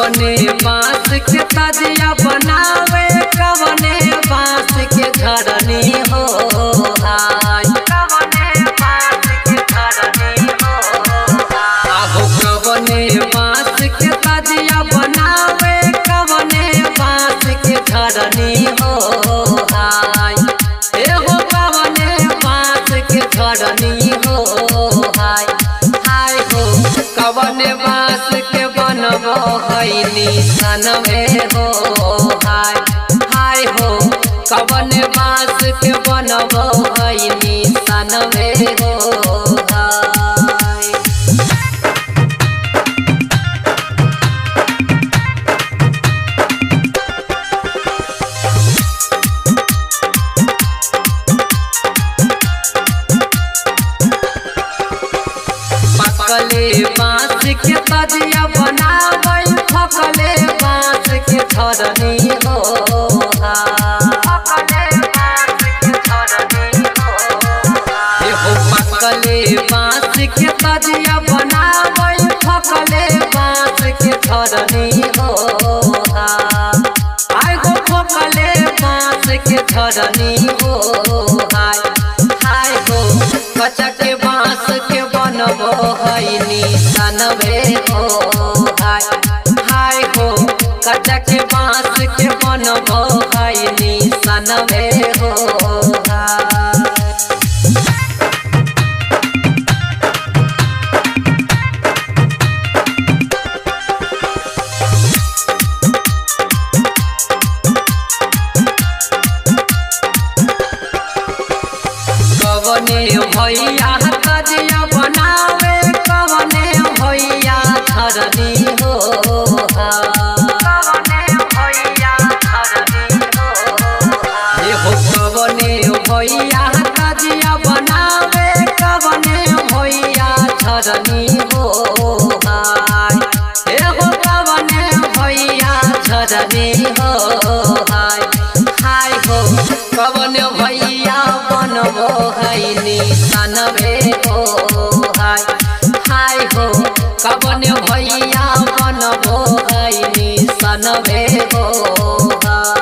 कवने बांस के तजिया बनावे कवने बांस के धरनी हो हाय कवने बांस के धरनी हो आहो कवने बांस के तजिया बनावे कवने बांस के धरनी हो हाय एहो कवने बांस के धरनी हो हाय हाय हो कवने बांस के बनबो है निशान में हो हाय हाय हो कवने बांस के बनबो है निशान में हो हाय पकले बांस के तजिया बनावे फकले बांस के धरनी हो फकले बांस के धरनी हो एहो पकले बांस के तजिया बनावे फकले बांस के धरनी हो आय गो फकले बांस के धरनी हो हाय हाय हो कच्चा के बांस के बनबो है निशान में हो हाय हाय हो कच्चा के बांस के बनबो है निशान में हो हाय कवने भैया तजिया बनावे कवने भैया धरनी हो कवने भैया धरनी हो एहो कवने भैया तजिया बनावे कवने भैया धरनी हो हाय एहो कवने भैया धरनी हो हाय हाय हो कवने भैया बनबो है निशान में हो हाय हाय हो कवने भैया बनबो है निशान में हो हाय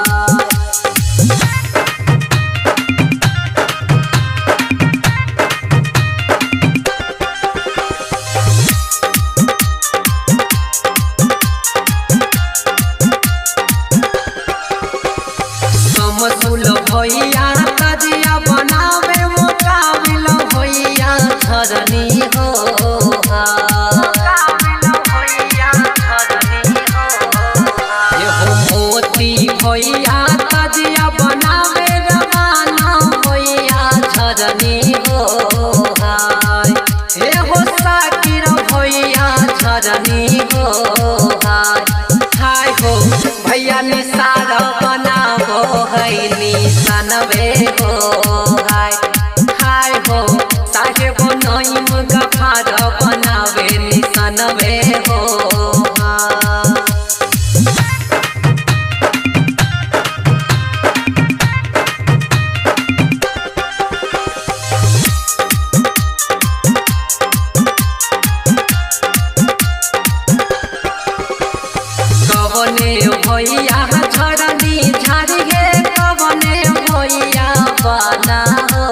समसुल भैया तजिया बनावे मुकाबिल भैया धरनी हो एहो मोती भैया तजिया बनावे रवाना भैया धरनी हो हाय एहो साकिर भैया धरनी हो हाय हाय हो भैया निसार बनाबो है निशान में हो हाय हाय हो साहेब नईम गफार बनावे निशान में हो हाय कवने भैया झरनी झाड़ी गे कवने भैया बना हो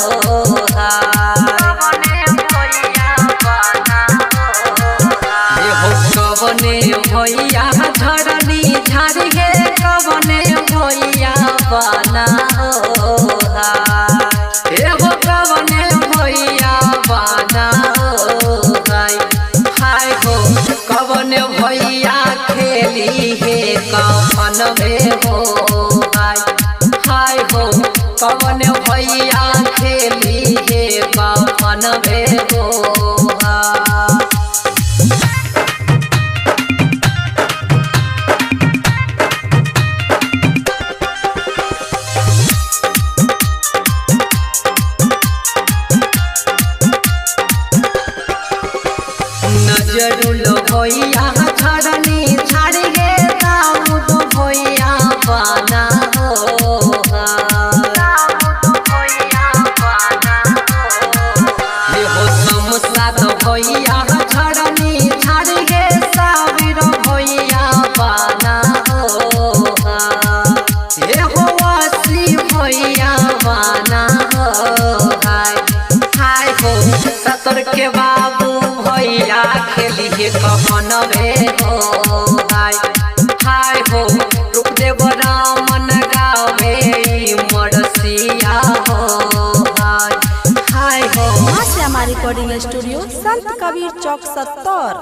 कवने भैया बना एहो कवने भैया झरनी झाड़ी गे कवने भैया बना हो एहो कवने भैया बना हो हाय हाय हो कवने भैया खेली हे कवन में हो हाय हाय हो कवन भैया खेली हे कवन में हो हाय नजरुल भैया धरनी झाड़ी गे दाऊद भैया बना हो एहो समसाद भैया धरनी झाड़ी गे साबिर भैया बना के कफनवे हो हाय हाय हो रूपदेव रामन गावे मरसिया हो हाय हाय हो। मां श्यामा रिकॉर्डिंग स्टूडियो संत कबीर चौक 70।